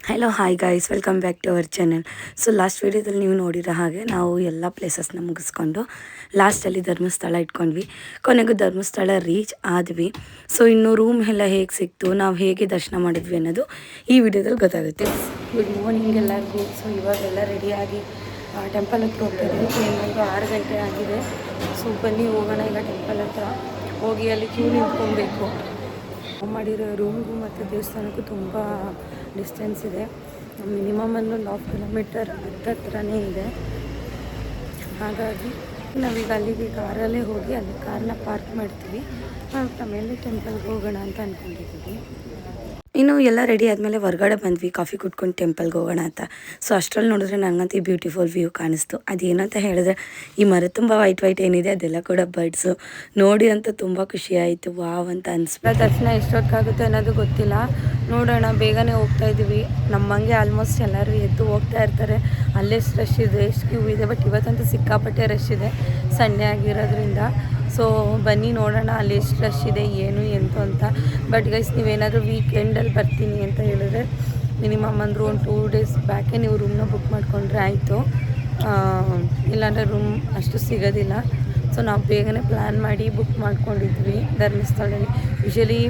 Hello hi guys, welcome back to our channel. So last ವೀಡಿಯೋದಲ್ಲಿ ನೀವು ನೋಡಿರೋ ಹಾಗೆ ನಾವು ಎಲ್ಲ ಪ್ಲೇಸಸ್ನ ಮುಗಿಸ್ಕೊಂಡು ಲಾಸ್ಟಲ್ಲಿ ಧರ್ಮಸ್ಥಳ ಇಟ್ಕೊಂಡ್ವಿ. ಕೊನೆಗೂ ಧರ್ಮಸ್ಥಳ ರೀಚ್ ಆದ್ವಿ. ಸೊ ಇನ್ನು ರೂಮ್ ಎಲ್ಲ ಹೇಗೆ ಸಿಕ್ತು, ನಾವು ಹೇಗೆ ದರ್ಶನ ಮಾಡಿದ್ವಿ ಅನ್ನೋದು ಈ ವಿಡಿಯೋದಲ್ಲಿ ಗೊತ್ತಾಗುತ್ತೆ. ಗುಡ್ ಮಾರ್ನಿಂಗ್ ಎಲ್ಲರಿಗೂ. ಸೊ ಇವಾಗೆಲ್ಲ ರೆಡಿಯಾಗಿ ಟೆಂಪಲ್ ಹತ್ರ ಹೋಗ್ತಾ ಇದ್ದೀವಿ. ಇನ್ನೊಂದು 6 ಗಂಟೆ ಆಗಿದೆ. ಸೊ ಬನ್ನಿ ಹೋಗೋಣ ಈಗ ಟೆಂಪಲ್ ಹತ್ರ ಹೋಗಿ ಅಲ್ಲಿ ಕ್ಯೂ ನಿಂತ್ಕೊಬೇಕು. ಮಾಡಿರೋ ರೂಮ್ಗೂ ಮತ್ತು ದೇವಸ್ಥಾನಕ್ಕೂ ತುಂಬ ಡಿಸ್ಟೆನ್ಸ್ ಇದೆ. ಮಿನಿಮಮ್ ಒಂದು 1/2 ಕಿಲೋಮೀಟರ್ ಹತ್ರನೇ ಇದೆ. ಹಾಗಾಗಿ ನಾವೀಗ ಅಲ್ಲಿಗೆ ಕಾರಲ್ಲೇ ಹೋಗಿ ಅಲ್ಲಿ ಕಾರ್ನ ಪಾರ್ಕ್ ಮಾಡ್ತೀವಿ. ಆಮೇಲೆ ಟೆಂಪಲ್ಗೆ ಹೋಗೋಣ ಅಂತ ಅಂದ್ಕೊಂಡಿದ್ದೀವಿ. ಇನ್ನು ಎಲ್ಲ ರೆಡಿ ಆದಮೇಲೆ ಹೊರಗಡೆ ಬಂದ್ವಿ ಕಾಫಿ ಕುಟ್ಕೊಂಡು ಟೆಂಪಲ್ಗೆ ಹೋಗೋಣ ಅಂತ. ಸೊ ಅಷ್ಟರಲ್ಲಿ ನೋಡಿದ್ರೆ ನನಗಂತೂ ಈ ಬ್ಯೂಟಿಫುಲ್ ವ್ಯೂ ಕಾಣಿಸ್ತು. ಅದೇನಂತ ಹೇಳಿದ್ರೆ ಈ ಮರ ತುಂಬ ವೈಟ್ ಏನಿದೆ ಅದೆಲ್ಲ ಕೂಡ ಬರ್ಡ್ಸು ನೋಡಿ ಅಂತ ತುಂಬ ಖುಷಿ ಆಯಿತು. ವಾವ್ ಅಂತ ಅನಿಸ್ತು. ದರ್ಶನ ಎಷ್ಟೊತ್ತಾಗುತ್ತೆ ಅನ್ನೋದು ಗೊತ್ತಿಲ್ಲ, ನೋಡೋಣ. ಬೇಗನೆ ಹೋಗ್ತಾ ಇದ್ದೀವಿ. ನಮ್ಮಂಗೆ ಆಲ್ಮೋಸ್ಟ್ ಎಲ್ಲರೂ ಎದ್ದು ಹೋಗ್ತಾ ಇರ್ತಾರೆ. ಅಲ್ಲೆಷ್ಟು ರಶ್ ಇದೆ, ಎಷ್ಟು ಕ್ಯೂ ಇದೆ. ಬಟ್ ಇವತ್ತಂತೂ ಸಿಕ್ಕಾಪಟ್ಟೆ ರಶ್ ಇದೆ, ಸಂಡೇ ಆಗಿರೋದ್ರಿಂದ. ಸೊ ಬನ್ನಿ ನೋಡೋಣ ಅಲ್ಲಿ ಎಷ್ಟು ರಶ್ ಇದೆ ಏನು ಎಂತು ಅಂತ. ಬಟ್ ಗೈಸ್, ನೀವೇನಾದರೂ ವೀಕೆಂಡಲ್ಲಿ ಬರ್ತೀನಿ ಅಂತ ಹೇಳಿದ್ರೆ ಮಿನಿಮಮ್ ಅಂದರೂ ಒಂದು 2 ಡೇಸ್ ಬ್ಯಾಕೆ ನೀವು ರೂಮ್ನ ಬುಕ್ ಮಾಡಿಕೊಂಡ್ರೆ ಆಯಿತು. ಇಲ್ಲಾಂದರೆ ರೂಮ್ ಅಷ್ಟು ಸಿಗೋದಿಲ್ಲ. ಸೊ ನಾವು ಬೇಗನೆ ಪ್ಲ್ಯಾನ್ ಮಾಡಿ ಬುಕ್ ಮಾಡ್ಕೊಂಡಿದ್ವಿ ಧರ್ಮಸ್ಥಳದಲ್ಲಿ. ಯೂಶಲಿ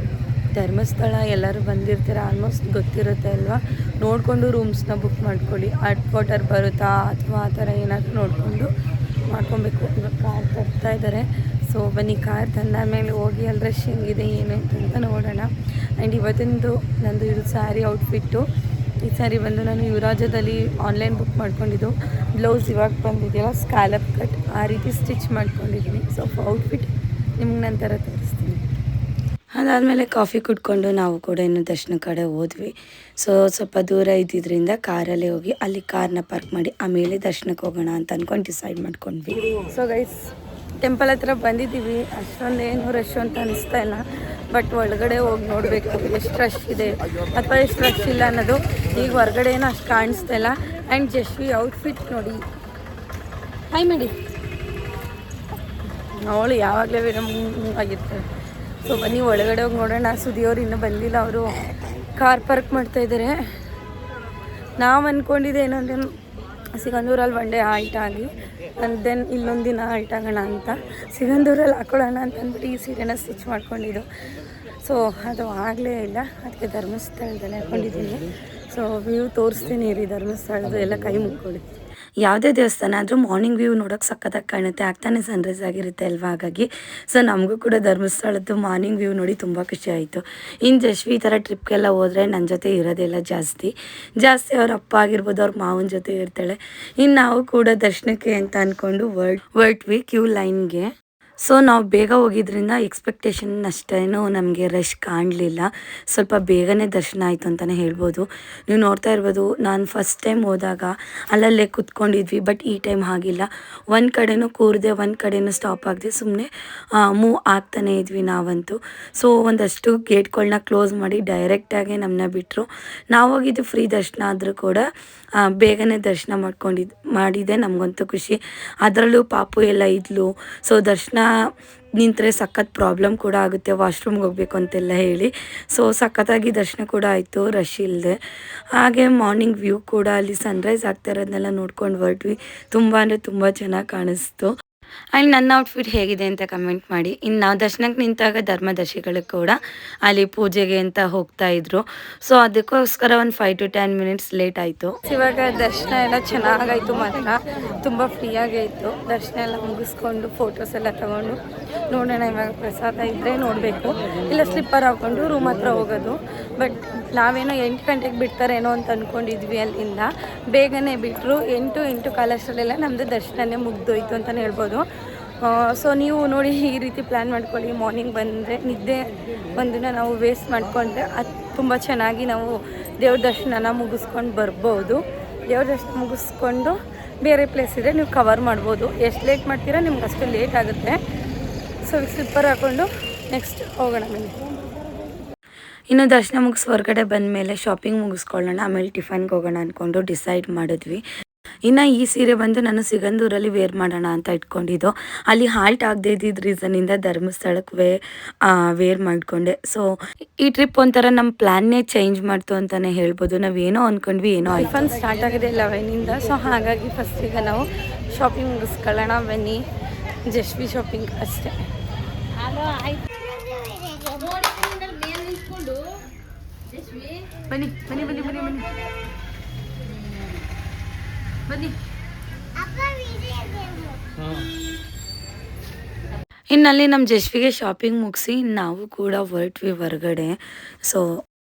ಧರ್ಮಸ್ಥಳ ಎಲ್ಲರೂ ಬಂದಿರ್ತಾರೆ, ಆಲ್ಮೋಸ್ಟ್ ಗೊತ್ತಿರುತ್ತೆ ಅಲ್ವಾ. ನೋಡಿಕೊಂಡು ರೂಮ್ಸ್ನ ಬುಕ್ ಮಾಡ್ಕೊಳ್ಳಿ. ಹಾಟ್ ವಾಟರ್ ಬರುತ್ತಾ ಅಥವಾ ಆ ಥರ ಏನಾದರೂ ನೋಡಿಕೊಂಡು ಮಾಡ್ಕೊಬೇಕು. ಇವಾಗ ಕಾರ್ ತರ್ತಾ ಇದ್ದಾರೆ. ಸೊ ಬನ್ನಿ, ಕಾರ್ ತಂದ ಮೇಲೆ ಹೋಗಿ ಅಲ್ಲಿ ರಶ್ ಹೆಂಗಿದೆ ಏನು ಅಂತ ನೋಡೋಣ. ಆ್ಯಂಡ್ ಇವತ್ತಿಂದು ನಂದು ಇದು ಸ್ಯಾರಿ ಔಟ್ಫಿಟ್ಟು. ಈ ಸ್ಯಾರಿ ಬಂದು ನಾನು ಯುವರಾಜದಲ್ಲಿ ಆನ್ಲೈನ್ ಬುಕ್ ಮಾಡ್ಕೊಂಡಿದ್ದು. ಬ್ಲೌಸ್ ಇವಾಗ ಬಂದಿದೆಯಲ್ಲ ಸ್ಕ್ಯಾಲಪ್ ಕಟ್, ಆ ರೀತಿ ಸ್ಟಿಚ್ ಮಾಡ್ಕೊಂಡಿದ್ದೀನಿ. ಸೊ ಔಟ್ಫಿಟ್ ನಿಮ್ಗೆ ನಂತರ ತೋರಿಸ್ತೀನಿ. ಅದಾದಮೇಲೆ ಕಾಫಿ ಕುಟ್ಕೊಂಡು ನಾವು ಕೂಡ ಇನ್ನು ದರ್ಶನ ಕಡೆ ಹೋದ್ವಿ. ಸೊ ಸ್ವಲ್ಪ ದೂರ ಇದ್ದಿದ್ದರಿಂದ ಕಾರಲ್ಲೇ ಹೋಗಿ ಅಲ್ಲಿ ಕಾರ್ನ ಪಾರ್ಕ್ ಮಾಡಿ ಆಮೇಲೆ ದರ್ಶನಕ್ಕೆ ಹೋಗೋಣ ಅಂತ ಅಂದ್ಕೊಂಡು ಡಿಸೈಡ್ ಮಾಡ್ಕೊಂಡ್ವಿ. ಸೊ ಗೈಸ್, ಟೆಂಪಲ್ ಹತ್ರ ಬಂದಿದ್ದೀವಿ. ಅಷ್ಟೊಂದೇನು ರಶ್ ಅಂತ ಅನಿಸ್ತಾ ಇಲ್ಲ. ಬಟ್ ಒಳಗಡೆ ಹೋಗಿ ನೋಡಬೇಕು ಎಷ್ಟು ರಶ್ ಇದೆ ಅಥವಾ ಎಷ್ಟು ರಶ್ ಇಲ್ಲ ಅನ್ನೋದು. ಈಗ ಹೊರಗಡೆ ಏನೋ ಅಷ್ಟು ಕಾಣಿಸ್ತಾ ಇಲ್ಲ. ಆ್ಯಂಡ್ ಜಶ್ವಿ ಔಟ್ಫಿಟ್ ನೋಡಿ, ಹಾಯ್ ಮಾಡಿ, ಅವಳು ಯಾವಾಗಲೇ ಆಗಿರ್ತಾರೆ. ಸೊ ಬನ್ನಿ ಒಳಗಡೆ ಹೋಗಿ ನೋಡೋಣ. ಸುದಿಯವರು ಇನ್ನೂ ಬಂದಿಲ್ಲ, ಅವರು ಕಾರ್ ಪಾರ್ಕ್ ಮಾಡ್ತಾಯಿದ್ದಾರೆ. ನಾವು ಅಂದ್ಕೊಂಡಿದ್ದೆ ಏನಂದರೆ ಸಿಗಂದೂರಲ್ಲಿ ಒನ್ ಡೇ ಹಾಲ್ಟ್ ಆಗಿ ದೆನ್ ಇಲ್ಲೊಂದು ದಿನ ಹಾಲ್ಟ್ ಆಗೋಣ ಅಂತ. ಸಿಗಂದೂರಲ್ಲಿ ಹಾಕೊಳ್ಳೋಣ ಅಂತಂದ್ಬಿಟ್ಟು ಈ ಸೀರೆನ ಸ್ಟಿಚ್ ಮಾಡ್ಕೊಂಡಿದ್ದು. ಸೊ ಅದು ಆಗಲೇ ಇಲ್ಲ, ಅದಕ್ಕೆ ಧರ್ಮಸ್ಥಳದಲ್ಲಿ ಹಾಕ್ಕೊಂಡಿದ್ದೀನಿ. ಸೊ ವ್ಯೂ ತೋರಿಸ್ತೀನಿ ರೀ ಧರ್ಮಸ್ಥಳದ್ದು, ಎಲ್ಲ ಕೈ ಮುಗ್ಕೊಳ್ಳಿ. ಯಾವುದೇ ದೇವಸ್ಥಾನ ಆದರೂ ಮಾರ್ನಿಂಗ್ ವ್ಯೂ ನೋಡೋಕೆ ಸಕ್ಕತ್ತಾಗಿ ಕಾಣುತ್ತೆ. ಆಗ್ತಾನೆ ಸನ್ರೈಸ್ ಆಗಿರುತ್ತೆ ಅಲ್ವಾ. ಹಾಗಾಗಿ ಸೊ ನಮಗೂ ಕೂಡ ಧರ್ಮಸ್ಥಳದ್ದು ಮಾರ್ನಿಂಗ್ ವ್ಯೂ ನೋಡಿ ತುಂಬ ಖುಷಿ ಆಯಿತು. ಇನ್ನು ಜಶ್ವಿ ಈ ಥರ ಟ್ರಿಪ್ಗೆಲ್ಲ ಹೋದರೆ ನನ್ನ ಜೊತೆ ಇರೋದೆಲ್ಲ ಜಾಸ್ತಿ ಅವ್ರ ಅಪ್ಪ ಆಗಿರ್ಬೋದು, ಅವ್ರ ಮಾವನ ಜೊತೆ ಇರ್ತಾಳೆ. ಇನ್ನು ನಾವು ಕೂಡ ದರ್ಶನಕ್ಕೆ ಅಂತ ಅಂದ್ಕೊಂಡು ಹೊರಟ್ವಿ ಕ್ಯೂ ಲೈನ್ಗೆ. ಸೊ ನಾವು ಬೇಗ ಹೋಗಿದ್ರಿಂದ ಎಕ್ಸ್ಪೆಕ್ಟೇಷನ್ ಅಷ್ಟೇನು ನಮಗೆ ರಶ್ ಕಾಣಲಿಲ್ಲ. ಸ್ವಲ್ಪ ಬೇಗನೆ ದರ್ಶನ ಆಯಿತು ಅಂತಲೇ ಹೇಳ್ಬೋದು. ನೀವು ನೋಡ್ತಾ ಇರ್ಬೋದು, ನಾನು ಫಸ್ಟ್ ಟೈಮ್ ಹೋದಾಗ ಅಲ್ಲಲ್ಲೇ ಕೂತ್ಕೊಂಡಿದ್ವಿ. ಬಟ್ ಈ ಟೈಮ್ ಆಗಿಲ್ಲ. ಒಂದು ಕಡೆನೂ ಕೂರದೆ, ಒಂದು ಕಡೆನೂ ಸ್ಟಾಪ್ ಆಗದೆ ಸುಮ್ಮನೆ ಮೂವ್ ಆಗ್ತಾನೇ ಇದ್ವಿ ನಾವಂತೂ. ಸೊ ಒಂದಷ್ಟು ಗೇಟ್ಗಳನ್ನ ಕ್ಲೋಸ್ ಮಾಡಿ ಡೈರೆಕ್ಟಾಗಿ ನಮ್ಮನ್ನ ಬಿಟ್ಟರು. ನಾವು ಹೋಗಿದ್ದು ಫ್ರೀ ದರ್ಶನ ಆದರೂ ಕೂಡ ಬೇಗನೆ ದರ್ಶನ ಮಾಡಿದೆ. ನಮಗಂತೂ ಖುಷಿ. ಅದರಲ್ಲೂ ಪಾಪು ಎಲ್ಲ ಇದ್ಲು. ಸೊ ದರ್ಶನ ನಿಂತರೆ ಸಖತ್ ಪ್ರಾಬ್ಲಮ್ ಕೂಡ ಆಗುತ್ತೆ, ವಾಶ್ರೂಮ್ಗೆ ಹೋಗ್ಬೇಕು ಅಂತೆಲ್ಲ ಹೇಳಿ. ಸೊ ಸಖತ್ತಾಗಿ ದರ್ಶನ ಕೂಡ ಆಯಿತು ರಶ್ ಇಲ್ಲದೆ. ಹಾಗೆ ಮಾರ್ನಿಂಗ್ ವ್ಯೂ ಕೂಡ ಅಲ್ಲಿ ಸನ್ರೈಸ್ ಆಗ್ತಾ ಇರೋದನ್ನೆಲ್ಲ ನೋಡ್ಕೊಂಡು ಹೊರಟ್ವಿ. ತುಂಬ ಅಂದರೆ ತುಂಬ ಚೆನ್ನಾಗಿ ಕಾಣಿಸ್ತು. ಆ್ಯಂಡ್ ನನ್ನ ಔಟ್ಫಿಟ್ ಹೇಗಿದೆ ಅಂತ ಕಮೆಂಟ್ ಮಾಡಿ. ಇನ್ನು ನಾವು ದರ್ಶನಕ್ಕೆ ನಿಂತಾಗ ಧರ್ಮದರ್ಶಿಗಳು ಕೂಡ ಅಲ್ಲಿ ಪೂಜೆಗೆ ಅಂತ ಹೋಗ್ತಾ ಇದ್ರು. ಸೊ ಅದಕ್ಕೋಸ್ಕರ ಒಂದು 5 to 10 minutes ಲೇಟ್ ಆಯಿತು. ಇವಾಗ ದರ್ಶನ ಎಲ್ಲ ಚೆನ್ನಾಗಾಯಿತು, ಮಾತ್ರ ತುಂಬ ಫ್ರೀಯಾಗಿ ಆಯಿತು. ದರ್ಶನ ಎಲ್ಲ ಮುಗಿಸ್ಕೊಂಡು ಫೋಟೋಸ್ ಎಲ್ಲ ತೊಗೊಂಡು ನೋಡೋಣ. ಇವಾಗ ಪ್ರಸಾದ ಇದ್ದರೆ ನೋಡಬೇಕು, ಇಲ್ಲ ಸ್ಲಿಪ್ಪರ್ ಹಾಕ್ಕೊಂಡು ರೂಮ್ ಹತ್ರ ಹೋಗೋದು. ಬಟ್ ನಾವೇನೋ 8 ಗಂಟೆಗೆ ಬಿಡ್ತಾರೇನೋ ಅಂತ ಅಂದ್ಕೊಂಡಿದ್ವಿ. ಅಲ್ಲಿಂದ ಬೇಗನೆ ಬಿಟ್ಟರು. 8 ಕಾಲಷ್ಟರಲ್ಲೆಲ್ಲ ನಮ್ಮದು ದರ್ಶನನೇ ಮುಗ್ದೋಯ್ತು ಅಂತಲೇ ಹೇಳ್ಬೋದು. ಸೊ ನೀವು ನೋಡಿ ಈ ರೀತಿ ಪ್ಲ್ಯಾನ್ ಮಾಡ್ಕೊಳ್ಳಿ. ಮಾರ್ನಿಂಗ್ ಬಂದರೆ ನಿದ್ದೆ ಒಂದಿನ ನಾವು ವೇಸ್ಟ್ ಮಾಡಿಕೊಂಡ್ರೆ ಅದು ತುಂಬ ಚೆನ್ನಾಗಿ ನಾವು ದೇವ್ರ ದರ್ಶನನ ಮುಗಿಸ್ಕೊಂಡು ಬರ್ಬೋದು. ದೇವ್ರ ದರ್ಶನ ಮುಗಿಸ್ಕೊಂಡು ಬೇರೆ ಪ್ಲೇಸ್ ಇದ್ದರೆ ನೀವು ಕವರ್ ಮಾಡ್ಬೋದು. ಎಷ್ಟು ಲೇಟ್ ಮಾಡ್ತೀರಾ ನಿಮ್ಗೆ ಅಷ್ಟು ಲೇಟ್ ಆಗುತ್ತೆ. ಸೊ ಸ್ಲಿಪ್ಪರ್ ಹಾಕ್ಕೊಂಡು ನೆಕ್ಸ್ಟ್ ಹೋಗೋಣ ಮೇಲೆ. ಇನ್ನು ದರ್ಶನ ಮುಗಿಸಿ ಹೊರಗಡೆ ಬಂದ ಮೇಲೆ ಶಾಪಿಂಗ್ ಮುಗಿಸ್ಕೊಳ್ಳೋಣ, ಆಮೇಲೆ ಟಿಫನ್ಗೆ ಹೋಗೋಣ ಅಂದ್ಕೊಂಡು ಡಿಸೈಡ್ ಮಾಡಿದ್ವಿ. ಇನ್ನು ಈ ಸೀರೆ ಬಂದು ನಾನು ಸಿಗಂದೂರಲ್ಲಿ ವೇರ್ ಮಾಡೋಣ ಅಂತ ಇಟ್ಕೊಂಡಿದ್ದು. ಅಲ್ಲಿ ಹಾಲ್ಟ್ ಆಗದೆ ಇದ್ದಿದ್ದ ರೀಸನಿಂದ ಧರ್ಮಸ್ಥಳಕ್ಕೆ ವೇರ್ ಮಾಡಿಕೊಂಡೆ. ಸೊ ಈ ಟ್ರಿಪ್ ಒಂಥರ ನಮ್ಮ ಪ್ಲ್ಯಾನ್ನೇ ಚೇಂಜ್ ಮಾಡ್ತು ಅಂತಲೇ ಹೇಳ್ಬೋದು. ನಾವೇನೋ ಅಂದ್ಕೊಂಡ್ವಿ, ಏನೋ ಟಿಫನ್ ಸ್ಟಾರ್ಟ್ ಆಗಿದೆ 11ಇಂದ. ಸೊ ಹಾಗಾಗಿ ಫಸ್ಟ್ ಈಗ ನಾವು ಶಾಪಿಂಗ್ ಮುಗಿಸ್ಕೊಳ್ಳೋಣ ಬನ್ನಿ. ಜಶ್ವಿ ಶಾಪಿಂಗ್ ಅಷ್ಟೇ. ಬನ್ನಿ ಬನ್ನಿ ಬನ್ನಿ ಬನ್ನಿ ಬನ್ನಿ ಬನ್ನಿ. ಇನ್ನಲ್ಲಿ ನಮ್ಮ ಜಶ್ವಿಗೆ ಶಾಪಿಂಗ್ ಮುಗಿಸಿ ನಾವು ಕೂಡ ಹೊರಟ್ವಿ ಹೊರಗಡೆ. ಸೊ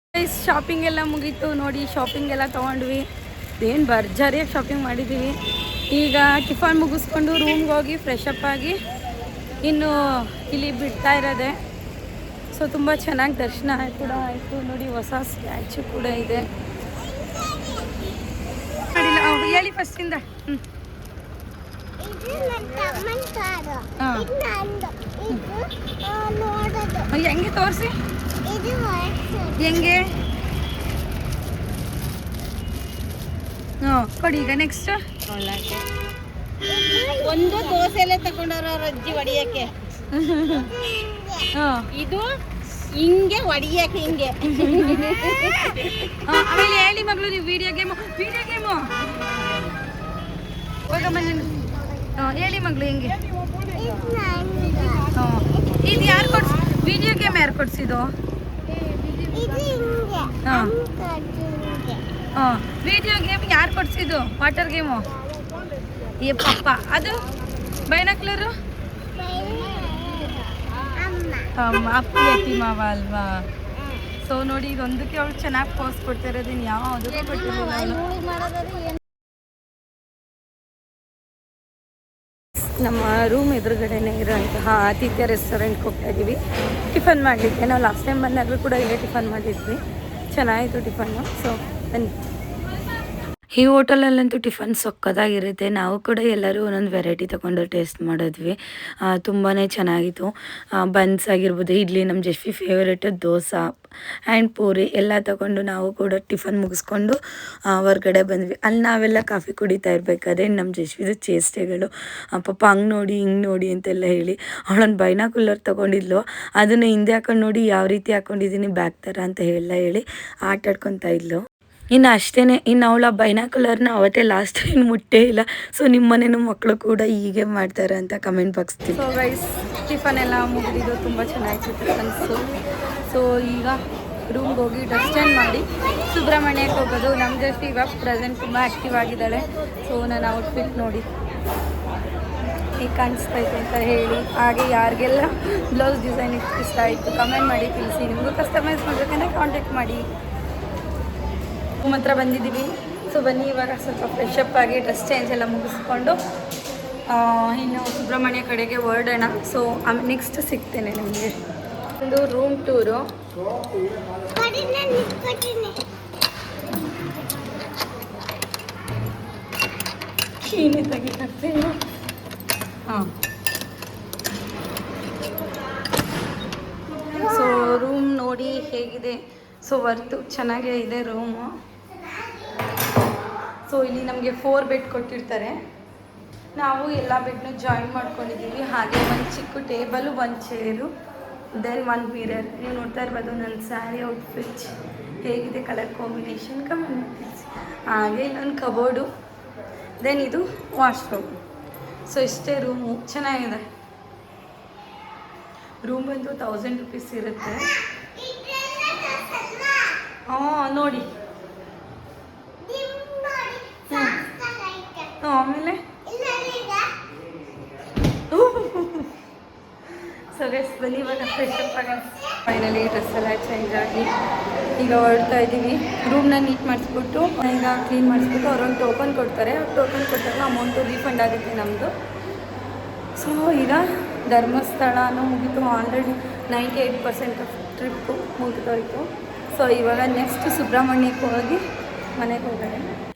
ಶಾಪಿಂಗ್ ಎಲ್ಲ ಮುಗೀತು ನೋಡಿ. ಶಾಪಿಂಗ್ ಎಲ್ಲ ತೊಗೊಂಡ್ವಿ. ಏನು ಭರ್ಜರಿಯಾಗಿ ಶಾಪಿಂಗ್ ಮಾಡಿದ್ದೀವಿ. ಈಗ ಟಿಫನ್ ಮುಗಿಸ್ಕೊಂಡು ರೂಮ್ಗೆ ಹೋಗಿ ಫ್ರೆಶ್ ಅಪ್ ಆಗಿ ಇನ್ನು ಇಲ್ಲಿ ಬಿಡ್ತಾ ಇರೋದೆ. ಸೊ ತುಂಬ ಚೆನ್ನಾಗಿ ದರ್ಶನ ಕೂಡ ಆಯಿತು ನೋಡಿ. ಹೊಸ ಸ್ಟ್ಯಾಚು ಕೂಡ ಇದೆ. ಹೇಳಿ ಫಸ್ಟಿಂದ. ಹೆಂಗೆ ತೋರಿಸಿ, ಹೆಂಗೆ ಕೊಡಿ. ಈಗ ನೆಕ್ಸ್ಟ್ ಒಂದು ದೋಸೆಲೆ ತಗೊಂಡವ್ರ ಅಜ್ಜಿ ಹೊಡಿಯಕ್ಕೆ. ಇದು ಹಿಂಗೆ ಹೊಡಿಯಕ್ಕೆ ಹಿಂಗೆ. ಆಮೇಲೆ ಹೇಳಿ ಮಗಳು, ನೀವು ವಿಡಿಯೋ ಗೇಮು ಹೇಳಿ ಮಗಳು ಹೆಂಗೆ. ಇದು ಯಾರು ಕೊಡ್ಸಿ ವಿಡಿಯೋ ಗೇಮ್? ಯಾರು ಕೊಡ್ಸಿದ್ದು? ವಿಡಿಯೋ ಗೇಮ್ ಯಾರು ಕೊಡ್ಸಿದ್ದು? ವಾಟರ್ ಗೇಮು ಏ ಪಪ್ಪ. ಅದು ಬೈನಾಕ್ಲರು ಅಪ್ಪ ಎತ್ತಿ ಮಾವ ಅಲ್ವಾ. ಸೊ ನೋಡಿ, ಇದೊಂದಕ್ಕೆ ಅವಳು ಚೆನ್ನಾಗಿ ಪೋಸ್ ಕೊಡ್ತಾ ಇರೋದೀನಿ. ಯಾವುದಕ್ಕೂ ಕೊಟ್ಟಿರಲಿಲ್ಲ. ನಮ್ಮ ರೂಮ್ ಎದುರುಗಡೆನೇ ಇರೋಂತಹ ಆತಿಥ್ಯ ರೆಸ್ಟೋರೆಂಟ್ಗೆ ಹೋಗ್ತಾ ಇದ್ದೀವಿ ಟಿಫನ್ ಮಾಡಲಿಕ್ಕೆ. ನಾವು ಲಾಸ್ಟ್ ಟೈಮ್ ಬಂದಾಗಲೂ ಕೂಡ ಇಲ್ಲೇ ಟಿಫನ್ ಮಾಡಿದ್ವಿ. ಚೆನ್ನಾಗಿತ್ತು ಟಿಫನ್ನು. ಸೊ ಬನ್ನಿ. ಈ ಹೋಟೆಲಲ್ಲಂತೂ ಟಿಫನ್ ಸೊಕ್ಕದಾಗಿರುತ್ತೆ. ನಾವು ಕೂಡ ಎಲ್ಲರೂ ಒಂದೊಂದು ವೆರೈಟಿ ತೊಗೊಂಡು ಟೇಸ್ಟ್ ಮಾಡಿದ್ವಿ. ತುಂಬಾ ಚೆನ್ನಾಗಿತ್ತು. ಬನ್ಸ್ ಆಗಿರ್ಬೋದು, ಇಡ್ಲಿ, ನಮ್ಮ ಜಶ್ವಿ ಫೇವ್ರೇಟ್ ದೋಸೆ ಆ್ಯಂಡ್ ಪೂರಿ ಎಲ್ಲ ತೊಗೊಂಡು ನಾವು ಕೂಡ ಟಿಫನ್ ಮುಗಿಸ್ಕೊಂಡು ಹೊರ್ಗಡೆ ಬಂದ್ವಿ. ಅಲ್ಲಿ ನಾವೆಲ್ಲ ಕಾಫಿ ಕುಡಿತಾ ಇರಬೇಕಾದ್ರೆ ನಮ್ಮ ಜಶ್ವಿದು ಚೇಷ್ಟೆಗಳು, ಪಾಪ ಹಂಗೆ ನೋಡಿ ಹಿಂಗೆ ನೋಡಿ ಅಂತೆಲ್ಲ ಹೇಳಿ ಅವಳೊಂದು ಬೈನಾಕುಲರ್ ತೊಗೊಂಡಿದ್ಲು. ಅದನ್ನು ಹಿಂದೆ ಹಾಕೊಂಡು ನೋಡಿ ಯಾವ ರೀತಿ ಹಾಕ್ಕೊಂಡಿದ್ದೀನಿ ಬ್ಯಾಗ್ ಥರ ಅಂತ ಹೇಳಿ ಆಟ ಆಡ್ಕೊತಾ ಇದ್ಲು. ಇನ್ನು ಅಷ್ಟೇ. ಇನ್ನು ಅವಳ ಬೈನಾಕುಲರ್ನ ಅವತ್ತೇ ಲಾಸ್ಟ್ ಟೈಮ್ ಮುಟ್ಟೇ ಇಲ್ಲ. ಸೊ ನಿಮ್ಮ ಮನೇನು ಮಕ್ಕಳು ಕೂಡ ಹೀಗೆ ಮಾಡ್ತಾರೆ ಅಂತ ಕಮೆಂಟ್ ಬಾಕ್ಸ್ತೀವಿ. ಸೊ ಗೈಸ್, ಟಿಫನ್ ಎಲ್ಲ ಮುಗಿದಿದ್ದು ತುಂಬ ಚೆನ್ನಾಗಿತ್ತು ಟಿಫನ್ಸು. ಸೊ ಈಗ ರೂಮ್ಗೆ ಹೋಗಿ ಡ್ರೆಸ್ ಚೇಂಜ್ ಮಾಡಿ ಸುಬ್ರಹ್ಮಣ್ಯಕ್ಕೆ ಹೋಗೋದು. ನಮ್ಮ ಜಸ್ಟ್ ಇವಾಗ ಪ್ರೆಸೆಂಟ್ ತುಂಬ ಆ್ಯಕ್ಟಿವ್ ಆಗಿದ್ದಾಳೆ. ಸೊ ನನ್ನ ಔಟ್ಫಿಟ್ ನೋಡಿ ಈಗ ಕಾಣಿಸ್ತೈತೆ ಅಂತ ಹೇಳಿ. ಹಾಗೆ ಯಾರಿಗೆಲ್ಲ ಬ್ಲೌಸ್ ಡಿಸೈನ್ ಇಷ್ಟ ಆಯಿತು ಕಮೆಂಟ್ ಮಾಡಿ ತಿಳಿಸಿ. ನಿಮಗೂ ಕಸ್ಟಮೈಸ್ ಮಾಡಬೇಕಂದ್ರೆ ಕಾಂಟ್ಯಾಕ್ಟ್ ಮಾಡಿ. ರೂಮ್ ಹತ್ರ ಬಂದಿದ್ದೀವಿ. ಸೊ ಬನ್ನಿ, ಇವಾಗ ಸ್ವಲ್ಪ ಫ್ರೆಶ್ ಅಪ್ ಆಗಿ ಡ್ರೆಸ್ ಚೇಂಜ್ ಎಲ್ಲ ಮುಗಿಸ್ಕೊಂಡು ಇನ್ನು ಸುಬ್ರಹ್ಮಣ್ಯ ಕಡೆಗೆ ಹೊರಡೋಣ. ಸೊ ನೆಕ್ಸ್ಟ್ ಸಿಗ್ತೇನೆ ನಿಮಗೆ. ಒಂದು ರೂಮ್ ಟೂರು. ಏನೇ ತೆಗಿತಾಗ್ತೀನಿ. ಹಾಂ, ಸೊ ರೂಮ್ ನೋಡಿ ಹೇಗಿದೆ. ಸೊ ವರ್ತು ಚೆನ್ನಾಗೇ ಇದೆ ರೂಮು. ಸೊ ಇಲ್ಲಿ ನಮಗೆ 4 ಬೆಡ್ ಕೊಟ್ಟಿರ್ತಾರೆ. ನಾವು ಎಲ್ಲ ಬೆಡ್ನು ಜಾಯಿನ್ ಮಾಡ್ಕೊಂಡಿದ್ದೀವಿ. ಹಾಗೆ ಒಂದು ಚಿಕ್ಕ ಟೇಬಲು, ಒಂದು ಚೇರು, ದೆನ್ ಒಂದು ಮಿರರ್. ನೀವು ನೋಡ್ತಾ ಇರ್ಬೋದು ನನ್ನ ಸ್ಯಾರಿ ಔಟ್ಫಿಟ್ ಹೇಗಿದೆ, ಕಲರ್ ಕಾಂಬಿನೇಷನ್ ಕಮೆಂಟ್. ಹಾಗೆ ಇಲ್ಲೊಂದು ಕಬೋರ್ಡು, ದೆನ್ ಇದು ವಾಶ್ರೂಮ್. ಸೊ ಇಷ್ಟೇ ರೂಮು. ಚೆನ್ನಾಗಿದೆ. ರೂಮ್ ಬಂದು 1000 ರೂಪೀಸ್ ಇರುತ್ತೆ. ನೋಡಿ. ಆಮೇಲೆ ಸೊ ಗೈಸ್ ಬನ್ನಿ, ಇವಾಗ ಫ್ರೆಶ್ ಅಪ್ ಆಗೋಣ. ಫೈನಲಿ ಡ್ರೆಸ್ ಎಲ್ಲ ಚೇಂಜ್ ಆಗಿ ಈಗ ಹೊರಡ್ತಾ ಇದ್ದೀವಿ. ರೂಮ್ನ ನೀಟ್ ಮಾಡಿಸ್ಬಿಟ್ಟು ಈಗ ಕ್ಲೀನ್ ಮಾಡಿಸ್ಬಿಟ್ಟು ಅವ್ರೊಂದು ಟೋಕನ್ ಕೊಡ್ತಾರೆ. ಟೋಕನ್ ಕೊಟ್ಟಾಗ ಅಮೌಂಟು ರೀಫಂಡ್ ಆಗುತ್ತೆ ನಮ್ಮದು. ಸೊ ಈಗ ಧರ್ಮಸ್ಥಳನೂ ಮುಗೀತು. ಆಲ್ರೆಡಿ 98% ಟ್ರಿಪ್ಪು ಮುಗಿದೋಯ್ತು. ಸೊ ಇವಾಗ ನೆಕ್ಸ್ಟ್ ಸುಬ್ರಹ್ಮಣ್ಯಕ್ಕೆ ಹೋಗಿ ಮನೆಗೆ ಹೋಗೋಣ.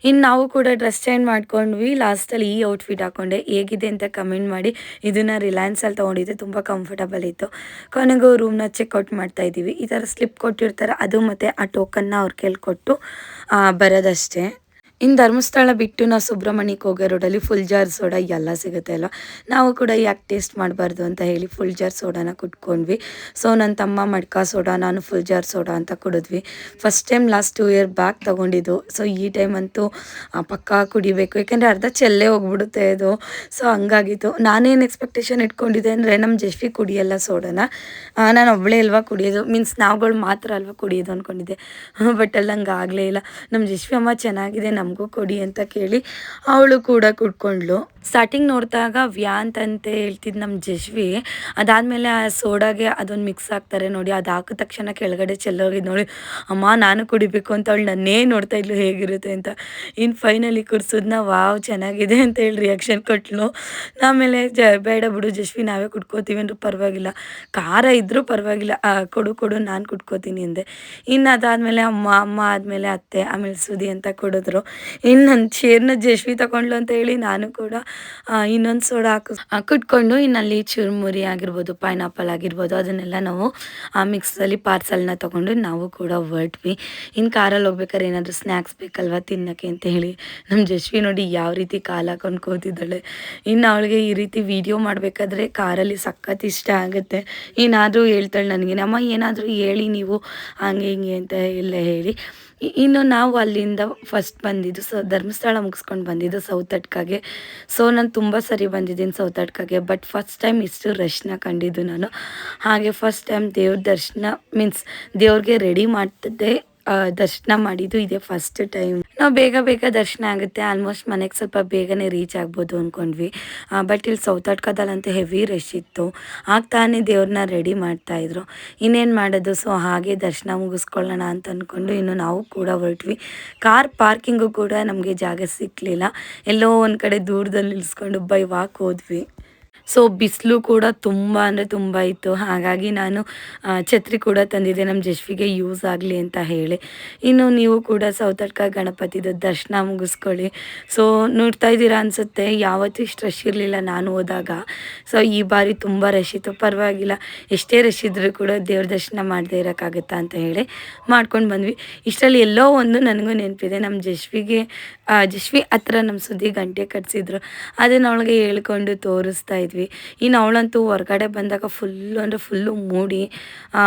ಇನ್ನು ನಾವು ಕೂಡ ಡ್ರೆಸ್ ಚೇಂಜ್ ಮಾಡ್ಕೊಂಡ್ವಿ. ಲಾಸ್ಟಲ್ಲಿ ಈ ಔಟ್ಫಿಟ್ ಹಾಕ್ಕೊಂಡೆ. ಹೇಗಿದೆ ಅಂತ ಕಮೆಂಟ್ ಮಾಡಿ. ಇದನ್ನು ರಿಲಯನ್ಸಲ್ಲಿ ತೊಗೊಂಡಿದ್ದೆ, ತುಂಬ ಕಂಫರ್ಟಬಲ್ ಇತ್ತು. ಕೊನೆಗೂ ರೂಮ್ನ ಚೆಕ್ಔಟ್ ಮಾಡ್ತಾಯಿದ್ದೀವಿ. ಈ ಥರ ಸ್ಲಿಪ್ ಕೊಟ್ಟಿರ್ತಾರೆ, ಅದು ಮತ್ತು ಆ ಟೋಕನ್ನ ಅವ್ರ ಕೈಲಿ ಕೊಟ್ಟು ಬರೋದಷ್ಟೇ. ಇನ್ನು ಧರ್ಮಸ್ಥಳ ಬಿಟ್ಟು ನಾವು ಸುಬ್ರಹ್ಮಣ್ಯಕ್ಕೆ ಹೋಗೋ ರೋಡಲ್ಲಿ ಫುಲ್ ಜಾರ್ ಸೋಡಾ ಎಲ್ಲ ಸಿಗುತ್ತೆ ಅಲ್ವ, ನಾವು ಕೂಡ ಯಾಕೆ ಟೇಸ್ಟ್ ಮಾಡಬಾರ್ದು ಅಂತ ಹೇಳಿ ಫುಲ್ ಜಾರ್ ಸೋಡಾನ ಕುಟ್ಕೊಂಡ್ವಿ. ಸೊ ನನ್ನ ತಮ್ಮ ಮಡ್ಕಾ ಸೋಡಾ, ನಾನು ಫುಲ್ ಜಾರ್ ಸೋಡಾ ಅಂತ ಕುಡಿದ್ವಿ. First time last 2 year back ತೊಗೊಂಡಿದ್ದು. ಸೊ ಈ ಟೈಮ್ ಅಂತೂ ಪಕ್ಕಾ ಕುಡಿಬೇಕು, ಯಾಕೆಂದರೆ ಅರ್ಧ ಚೆಲ್ಲೇ ಹೋಗ್ಬಿಡುತ್ತೆ ಇದು. ಸೊ ಹಂಗಾಗಿತ್ತು. ನಾನೇನು ಎಕ್ಸ್ಪೆಕ್ಟೇಷನ್ ಇಟ್ಕೊಂಡಿದ್ದೆ ಅಂದರೆ ನಮ್ಮ ಜಶ್ವಿ ಕುಡಿಯಲ್ಲ ಸೋಡಾನ, ನಾನು ಒಬ್ಬಳೇ ಅಲ್ವಾ ಕುಡಿಯೋದು, ಮೀನ್ಸ್ ನಾವುಗಳು ಮಾತ್ರ ಅಲ್ವಾ ಕುಡಿಯೋದು ಅಂದ್ಕೊಂಡಿದ್ದೆ. ಬಟ್ ಅಲ್ಲಿ ಹಂಗೆ ಆಗಲೇ ಇಲ್ಲ. ನಮ್ಮ ಜಶ್ವಿ ಅಮ್ಮ ಚೆನ್ನಾಗಿದೆ ನಮಗೂ ಕೊಡಿ ಅಂತ ಕೇಳಿ ಅವಳು ಕೂಡ ಕುಡ್ಕೊಂಡ್ಳು. ಸ್ಟಾರ್ಟಿಂಗ್ ನೋಡಿದಾಗ ವ್ಯಾ ಅಂತಂತೆ ಹೇಳ್ತಿದ್ದು ನಮ್ಮ ಜಶ್ವಿ, ಅದಾದಮೇಲೆ ಆ ಸೋಡಾಗೆ ಅದೊಂದು ಮಿಕ್ಸ್ ಆಗ್ತಾರೆ ನೋಡಿ, ಅದು ಹಾಕಿದ ತಕ್ಷಣ ಕೆಳಗಡೆ ಚೆಲ್ಲೋಗಿದ್ದು ನೋಡಿ, ಅಮ್ಮ ನಾನು ಕುಡಿಬೇಕು ಅಂತ ಅವಳು ನನ್ನೇ ನೋಡ್ತಾ ಇದ್ಲು ಹೇಗಿರುತ್ತೆ ಅಂತ. ಇನ್ನು ಫೈನಲಿ ಕುಡ್ಸೋದನ್ನ ವಾವ್ ಚೆನ್ನಾಗಿದೆ ಅಂತ ಹೇಳಿ ರಿಯಾಕ್ಷನ್ ಕೊಟ್ಲು. ಆಮೇಲೆ ಬೇಡ ಬಿಡು ಜಶ್ವಿ ನಾವೇ ಕುಡ್ಕೋತೀವಿ ಅಂದರೂ ಪರವಾಗಿಲ್ಲ, ಖಾರ ಇದ್ದರೂ ಪರವಾಗಿಲ್ಲ, ಕೊಡು ನಾನು ಕುಡ್ಕೋತೀನಿ ಅಂದೆ. ಇನ್ನು ಅದಾದಮೇಲೆ ಅಮ್ಮ ಆದಮೇಲೆ ಅತ್ತೆ, ಆಮೇಲೆ ಸುದಿ ಅಂತ ಕೊಡಿದ್ರು. ಇನ್ನು ನನ್ನ ಶೇರ್ನ ಜಶ್ವಿ ತಗೊಂಡ್ಲು ಅಂತ ಹೇಳಿ ನಾನು ಕೂಡ ಇನ್ನೊಂದು ಸೋಡಾ ಕುಟ್ಕೊಂಡು, ಇನ್ನಲ್ಲಿ ಚುರುಮುರಿ ಆಗಿರ್ಬೋದು, ಪೈನಾಪಲ್ ಆಗಿರ್ಬೋದು, ಅದನ್ನೆಲ್ಲ ನಾವು ಮಿಕ್ಸಲ್ಲಿ ಪಾರ್ಸಲ್ನ ತೊಗೊಂಡು ನಾವು ಕೂಡ ಹೊರಟ್ವಿ. ಇನ್ನು ಕಾರಲ್ಲಿ ಹೋಗ್ಬೇಕಾದ್ರೆ ಏನಾದರೂ ಸ್ನ್ಯಾಕ್ಸ್ ಬೇಕಲ್ವ ತಿನ್ನೋಕ್ಕೆ ಅಂತ ಹೇಳಿ ನಮ್ಮ ಜಶ್ವಿ ನೋಡಿ ಯಾವ ರೀತಿ ಕಾಲು ಹಾಕೊಂಡು ಕೂತಿದ್ದಾಳೆ. ಇನ್ನು ಅವಳಿಗೆ ಈ ರೀತಿ ವಿಡಿಯೋ ಮಾಡಬೇಕಾದ್ರೆ ಕಾರಲ್ಲಿ ಸಖತ್ ಇಷ್ಟ ಆಗುತ್ತೆ. ಏನಾದರೂ ಹೇಳ್ತಾಳೆ ನನಗೆ, ಅಮ್ಮ ಏನಾದರೂ ಹೇಳಿ ನೀವು ಹಂಗೆ ಹಿಂಗೆ ಅಂತ ಎಲ್ಲ ಹೇಳಿ. ಇನ್ನು ನಾವು ಅಲ್ಲಿಂದ ಫಸ್ಟ್ ಬಂದಿದ್ದು ಧರ್ಮಸ್ಥಳ ಮುಗಿಸ್ಕೊಂಡು ಬಂದಿದ್ದು ಸೌತಡ್ಕಾಗೆ. ಸೊ ನಾನು ತುಂಬ ಸರಿ ಬಂದಿದ್ದೀನಿ ಸೌತಡ್ಕಾಗೆ, ಬಟ್ ಫಸ್ಟ್ ಟೈಮ್ ಇಷ್ಟು ರಶ್ನ ಕಂಡಿದ್ದು ನಾನು. ಹಾಗೆ ಫಸ್ಟ್ ಟೈಮ್ ದೇವ್ರ ದರ್ಶನ ಮೀನ್ಸ್ ದೇವ್ರಿಗೆ ರೆಡಿ ಮಾಡ್ತಿದ್ದೆ, ದರ್ಶನ ಮಾಡಿದ್ದು ಇದೇ ಫಸ್ಟ್ ಟೈಮ್. ನಾವು ಬೇಗ ದರ್ಶನ ಆಗುತ್ತೆ, ಆಲ್ಮೋಸ್ಟ್ ಮನೆಗೆ ಸ್ವಲ್ಪ ಬೇಗನೆ ರೀಚ್ ಆಗ್ಬೋದು ಅಂದ್ಕೊಂಡ್ವಿ. ಬಟ್ ಇಲ್ಲಿ ಸೌತಡ್ಕದಲ್ಲಂತೂ ಹೆವಿ ರಶ್ ಇತ್ತು. ತಾನೇ ದೇವ್ರನ್ನ ರೆಡಿ ಮಾಡ್ತಾಯಿದ್ರು. ಇನ್ನೇನು ಮಾಡೋದು, ಸೊ ಹಾಗೆ ದರ್ಶನ ಮುಗಿಸ್ಕೊಳ್ಳೋಣ ಅಂತ ಅಂದ್ಕೊಂಡು ಇನ್ನು ನಾವು ಕೂಡ ಹೊರಟ್ವಿ. ಕಾರ್ ಪಾರ್ಕಿಂಗು ಕೂಡ ನಮಗೆ ಜಾಗ ಸಿಕ್ಕಲಿಲ್ಲ, ಎಲ್ಲೋ ಒಂದು ಕಡೆ ದೂರದಲ್ಲಿ ನಿಲ್ಲಿಸ್ಕೊಂಡು ಬೈ ವಾಕ್ ಹೋದ್ವಿ. ಸೊ ಬಿಸಿಲು ಕೂಡ ತುಂಬ ಅಂದರೆ ತುಂಬ ಇತ್ತು, ಹಾಗಾಗಿ ನಾನು ಛತ್ರಿ ಕೂಡ ತಂದಿದ್ದೆ ನಮ್ಮ ಜಶ್ವಿಗೆ ಯೂಸ್ ಆಗಲಿ ಅಂತ ಹೇಳಿ. ಇನ್ನು ನೀವು ಕೂಡ ಸೌತಡ್ಕ ಗಣಪತಿದು ದರ್ಶನ ಮುಗಿಸ್ಕೊಳ್ಳಿ. ಸೊ ನೋಡ್ತಾ ಇದ್ದೀರಾ ಅನಿಸುತ್ತೆ, ಯಾವತ್ತೂ ಇಷ್ಟು ರಶ್ ಇರಲಿಲ್ಲ ನಾನು ಹೋದಾಗ. ಸೊ ಈ ಬಾರಿ ತುಂಬ ರಶ್ ಇತ್ತು, ಪರವಾಗಿಲ್ಲ ಎಷ್ಟೇ ರಶ್ ಇದ್ದರೂ ಕೂಡ ದೇವ್ರ ದರ್ಶನ ಮಾಡದೇ ಇರೋಕ್ಕಾಗುತ್ತಾ ಅಂತ ಹೇಳಿ ಮಾಡ್ಕೊಂಡು ಬಂದ್ವಿ. ಇಷ್ಟರಲ್ಲಿ ಎಲ್ಲೋ ಒಂದು ನನಗೂ ನೆನಪಿದೆ, ನಮ್ಮ ಜಶ್ವಿ ಹತ್ರ ನಮ್ಮ ಸುದ್ದಿ ಗಂಟೆ ಕಟ್ಸಿದ್ರು, ಅದನ್ನು ಅವಳಿಗೆ ಹೇಳ್ಕೊಂಡು ತೋರಿಸ್ತಾ ಇದ್ವಿ. ಇನ್ನು ಅವಳಂತೂ ಹೊರಗಡೆ ಬಂದಾಗ ಫುಲ್ಲು ಮೂಡಿ,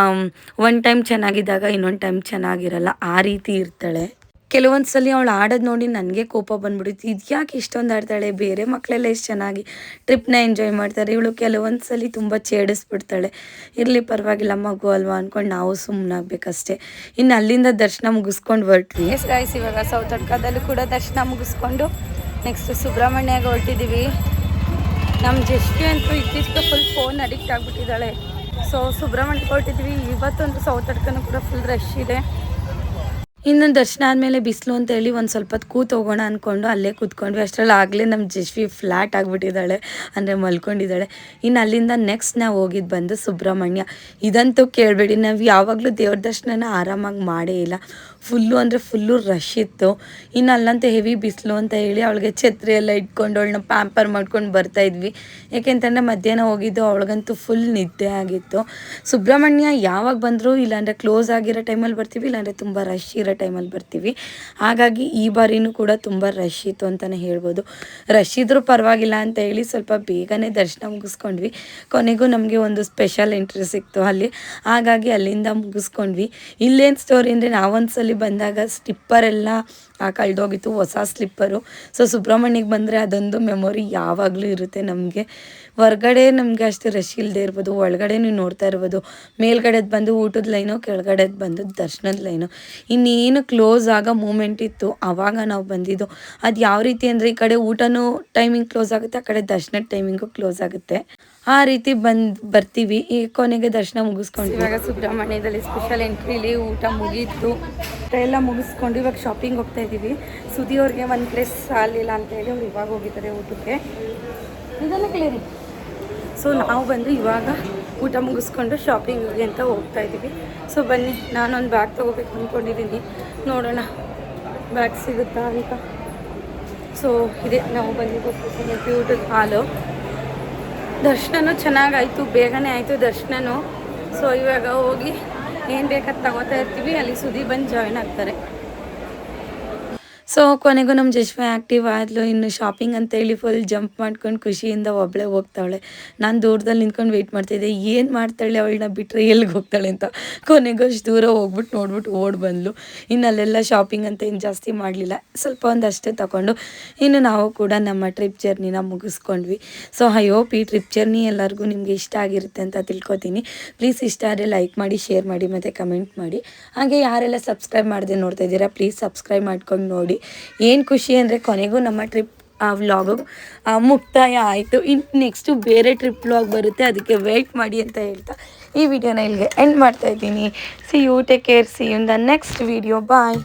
ಒಂದು ಟೈಮ್ ಚೆನ್ನಾಗಿದ್ದಾಗ ಇನ್ನೊಂದು ಟೈಮ್ ಚೆನ್ನಾಗಿರಲ್ಲ, ಆ ರೀತಿ ಇರ್ತಾಳೆ. ಕೆಲವೊಂದು ಸಲ ಅವಳು ಆಡೋದು ನೋಡಿ ನನಗೆ ಕೋಪ ಬಂದ್ಬಿಡುತ್ತೆ, ಇದು ಯಾಕೆ ಇಷ್ಟೊಂದು ಆಡ್ತಾಳೆ, ಬೇರೆ ಮಕ್ಕಳೆಲ್ಲ ಎಷ್ಟು ಚೆನ್ನಾಗಿ ಟ್ರಿಪ್ನ ಎಂಜಾಯ್ ಮಾಡ್ತಾರೆ, ಇವಳು ಕೆಲವೊಂದು ಸಲ ತುಂಬ ಛೇಡಿಸ್ಬಿಡ್ತಾಳೆ. ಇರಲಿ ಪರವಾಗಿಲ್ಲ ಮಗು ಅಲ್ವಾ ಅಂದ್ಕೊಂಡು ನಾವು ಸುಮ್ಮನಾಗಬೇಕಷ್ಟೇ. ಇನ್ನು ಅಲ್ಲಿಂದ ದರ್ಶನ ಮುಗಿಸ್ಕೊಂಡು ಹೊರಟ್ವಿ. ಗೈಸ್ ಇವಾಗ ಸೌತಡ್ಕದಲ್ಲೂ ಕೂಡ ದರ್ಶನ ಮುಗಿಸ್ಕೊಂಡು ನೆಕ್ಸ್ಟ್ ಸುಬ್ರಹ್ಮಣ್ಯಗೆ ಹೊರಟಿದ್ದೀವಿ. ನಮ್ಮ ಜಶ್ವಿ ಅಂತೂ ಇತ್ತೀಚೆಗೆ ಫುಲ್ ಫೋನ್ ಅಡಿಕ್ಟ್ ಆಗಿಬಿಟ್ಟಿದ್ದಾಳೆ. ಸೊ ಸುಬ್ರಹ್ಮಣ್ಯಕ್ಕೆ ಹೊರಟಿದ್ವಿ. ಇವತ್ತೊಂದು ಸೌತಡ್ಕನೂ ಕೂಡ ಫುಲ್ ರಶ್ ಇದೆ. ಇನ್ನೊಂದು ದರ್ಶನ ಆದಮೇಲೆ ಬಿಸಿಲು ಅಂತೇಳಿ ಒಂದು ಸ್ವಲ್ಪ ಹೊತ್ತು ಕೂತೋಗೋಣ ಅಂದ್ಕೊಂಡು ಅಲ್ಲೇ ಕೂತ್ಕೊಂಡ್ವಿ. ಅಷ್ಟರಲ್ಲಿ ಆಗಲೇ ನಮ್ಮ ಜಶ್ವಿ ಫ್ಲ್ಯಾಟ್ ಆಗಿಬಿಟ್ಟಿದ್ದಾಳೆ, ಅಂದರೆ ಮಲ್ಕೊಂಡಿದ್ದಾಳೆ. ಇನ್ನು ಅಲ್ಲಿಂದ ನೆಕ್ಸ್ಟ್ ನಾವು ಹೋಗಿದ್ದು ಬಂದು ಸುಬ್ರಹ್ಮಣ್ಯ. ಇದಂತೂ ಕೇಳಬೇಡಿ, ನಾವು ಯಾವಾಗಲೂ ದೇವ್ರ ದರ್ಶನನ ಆರಾಮಾಗಿ ಮಾಡೇ ಇಲ್ಲ, ಫುಲ್ಲು ರಶ್ ಇತ್ತು. ಇನ್ನು ಅಲ್ಲಂತೂ ಹೆವಿ ಬಿಸಿಲು ಅಂತ ಹೇಳಿ ಅವಳಿಗೆ ಛತ್ರಿ ಎಲ್ಲ ಇಟ್ಕೊಂಡು ಅವಳನ್ನ ಪ್ಯಾಂಪರ್ ಮಾಡ್ಕೊಂಡು ಬರ್ತಾಯಿದ್ವಿ. ಯಾಕೆಂತಂದರೆ ಮಧ್ಯಾಹ್ನ ಹೋಗಿದ್ದು, ಅವಳಿಗಂತೂ ಫುಲ್ ನಿದ್ದೆ ಆಗಿತ್ತು. ಸುಬ್ರಹ್ಮಣ್ಯ ಯಾವಾಗ ಬಂದರೂ ಇಲ್ಲಾಂದರೆ ಕ್ಲೋಸ್ ಆಗಿರೋ ಟೈಮಲ್ಲಿ ಬರ್ತೀವಿ, ಇಲ್ಲಾಂದರೆ ತುಂಬ ರಶ್ ಇರೋ ಟೈಮಲ್ಲಿ ಬರ್ತೀವಿ. ಹಾಗಾಗಿ ಈ ಬಾರಿನೂ ಕೂಡ ತುಂಬ ರಶ್ ಇತ್ತು ಅಂತಲೇ ಹೇಳ್ಬೋದು. ರಶ್ ಇದ್ದರೂ ಪರವಾಗಿಲ್ಲ ಅಂತ ಹೇಳಿ ಸ್ವಲ್ಪ ಬೇಗನೆ ದರ್ಶನ ಮುಗಿಸ್ಕೊಂಡ್ವಿ. ಕೊನೆಗೂ ನಮಗೆ ಒಂದು ಸ್ಪೆಷಲ್ ಎಂಟ್ರಿ ಸಿಕ್ತು ಅಲ್ಲಿ, ಹಾಗಾಗಿ ಅಲ್ಲಿಂದ ಮುಗಿಸ್ಕೊಂಡ್ವಿ. ಇಲ್ಲೇನು ಸ್ಟೋರಿ ಅಂದರೆ, ನಾವೊಂದ್ಸಲ ಬಂದಾಗ ಸ್ಲಿಪ್ಪರೆಲ್ಲ ಕಳೆದೋಗಿತ್ತು, ಹೊಸ ಸ್ಲಿಪ್ಪರು. ಸೊ ಸುಬ್ರಹ್ಮಣ್ಯಕ್ಕೆ ಬಂದರೆ ಅದೊಂದು ಮೆಮೊರಿ ಯಾವಾಗಲೂ ಇರುತ್ತೆ ನಮಗೆ. ಹೊರಗಡೆ ನಮಗೆ ಅಷ್ಟು ರಶ್ ಇಲ್ಲದೆ ಇರ್ಬೋದು, ಒಳಗಡೆ ನೀವು ನೋಡ್ತಾ ಇರ್ಬೋದು, ಮೇಲ್ಗಡೆದು ಬಂದು ಊಟದ ಲೈನು, ಕೆಳಗಡೆದು ಬಂದು ದರ್ಶನದ ಲೈನು. ಇನ್ನೇನು ಕ್ಲೋಸ್ ಆಗೋ ಮೂಮೆಂಟ್ ಇತ್ತು ಆವಾಗ ನಾವು ಬಂದಿದ್ದು. ಅದು ಯಾವ ರೀತಿ ಅಂದರೆ, ಈ ಕಡೆ ಊಟನೂ ಟೈಮಿಂಗ್ ಕ್ಲೋಸ್ ಆಗುತ್ತೆ, ಆ ಕಡೆ ದರ್ಶನದ ಟೈಮಿಂಗು ಕ್ಲೋಸ್ ಆಗುತ್ತೆ, ಆ ರೀತಿ ಬರ್ತೀವಿ. ಈ ಕೊನೆಗೆ ದರ್ಶನ ಮುಗಿಸ್ಕೊಂಡು ಇವಾಗ ಸುಬ್ರಹ್ಮಣ್ಯದಲ್ಲಿ ಸ್ಪೆಷಲ್ ಎಂಟ್ರಿಲಿ ಊಟ ಮುಗೀತು, ಎಲ್ಲ ಮುಗಿಸ್ಕೊಂಡು ಇವಾಗ ಶಾಪಿಂಗ್ ಹೋಗ್ತಾ ಇದ್ದೀವಿ. ಸುದಿಯವ್ರಿಗೆ ಒಂದು ಪ್ಲೇಸ್ ಸಾಲಿಲ್ಲ ಅಂತ ಹೇಳಿ ಅವ್ರು ಇವಾಗ ಹೋಗಿದ್ದಾರೆ ಊಟಕ್ಕೆ. ಇದನ್ನು ಕ್ಲಿಯರಿ. ಸೊ ನಾವು ಬಂದು ಇವಾಗ ಊಟ ಮುಗಿಸ್ಕೊಂಡು ಶಾಪಿಂಗಿಗೆ ಅಂತ ಹೋಗ್ತಾ ಇದ್ದೀವಿ. ಸೊ ಬನ್ನಿ, ನಾನೊಂದು ಬ್ಯಾಗ್ ತೊಗೋಬೇಕು ಅಂದ್ಕೊಂಡಿದ್ದೀನಿ, ನೋಡೋಣ ಬ್ಯಾಗ್ ಸಿಗುತ್ತಾ ಅಂತ. ಸೊ ಇದೆ ನಾವು ಬಂದಿದ್ದು ಊಟದ ಹಾಲು. ದರ್ಶನನೂ ಚೆನ್ನಾಗಾಯಿತು, ಬೇಗನೆ ಆಯಿತು ದರ್ಶನನೂ. ಸೊ ಇವಾಗ ಹೋಗಿ ಏನು ಬೇಕಾದ ತಗೋತಾ ಇರ್ತೀವಿ, ಅಲ್ಲಿ ಸುದಿ ಬಂದು ಜಾಯ್ನ್ ಆಗ್ತಾರೆ. ಸೊ ಕೊನೆಗೂ ನಮ್ಮ ಜಶ್ವ ಆ್ಯಕ್ಟಿವ್ ಆದಳು. ಇನ್ನು ಶಾಪಿಂಗ್ ಅಂತೇಳಿ ಫುಲ್ ಜಂಪ್ ಮಾಡ್ಕೊಂಡು ಖುಷಿಯಿಂದ ಒಬ್ಬಳೇ ಹೋಗ್ತಾವಳೆ. ನಾನು ದೂರದಲ್ಲಿ ನಿಂತ್ಕೊಂಡು ವೆಯ್ಟ್ ಮಾಡ್ತಾಯಿದ್ದೆ, ಏನು ಮಾಡ್ತಾಳೆ ಅವಳನ್ನ ಬಿಟ್ಟರೆ ಎಲ್ಲಿಗೆ ಹೋಗ್ತಾಳೆ ಅಂತ. ಕೊನೆಗೂ ಅಷ್ಟು ದೂರ ಹೋಗ್ಬಿಟ್ಟು ನೋಡ್ಬಿಟ್ಟು ಓಡಿ ಬಂದಳು. ಇನ್ನು ಅಲ್ಲೆಲ್ಲ ಶಾಪಿಂಗ್ ಅಂತ ಏನು ಜಾಸ್ತಿ ಮಾಡಲಿಲ್ಲ, ಸ್ವಲ್ಪ ಒಂದಷ್ಟೇ ತಗೊಂಡು ಇನ್ನು ನಾವು ಕೂಡ ನಮ್ಮ ಟ್ರಿಪ್ ಜರ್ನಿನ ಮುಗಿಸ್ಕೊಂಡ್ವಿ. ಸೊ ಐ ಹೋಪ್ ಈ ಟ್ರಿಪ್ ಜರ್ನಿ ಎಲ್ಲರಿಗೂ ನಿಮಗೆ ಇಷ್ಟ ಆಗಿರುತ್ತೆ ಅಂತ ತಿಳ್ಕೊತೀನಿ. ಪ್ಲೀಸ್ ಇಷ್ಟ ಆದರೆ ಲೈಕ್ ಮಾಡಿ, ಶೇರ್ ಮಾಡಿ ಮತ್ತು ಕಮೆಂಟ್ ಮಾಡಿ. ಹಾಗೆ ಯಾರೆಲ್ಲ ಸಬ್ಸ್ಕ್ರೈಬ್ ಮಾಡದೆ ನೋಡ್ತಾ ಇದ್ದೀರಾ ಪ್ಲೀಸ್ ಸಬ್ಸ್ಕ್ರೈಬ್ ಮಾಡ್ಕೊಂಡು ನೋಡಿ. ಏನು ಖುಷಿ ಅಂದರೆ ಕೊನೆಗೂ ನಮ್ಮ ಟ್ರಿಪ್ ವ್ಲಾಗು ಮುಕ್ತಾಯ ಆಯಿತು. ಇನ್ನು ನೆಕ್ಸ್ಟು ಬೇರೆ ಟ್ರಿಪ್ ವ್ಲಾಗ್ ಬರುತ್ತೆ, ಅದಕ್ಕೆ ವೆಯ್ಟ್ ಮಾಡಿ ಅಂತ ಹೇಳ್ತಾ ಈ ವಿಡಿಯೋನ ಇಲ್ಲಿಗೆ ಎಂಡ್ ಮಾಡ್ತಾಯಿದ್ದೀನಿ. See you, take care, see you in the next video, bye.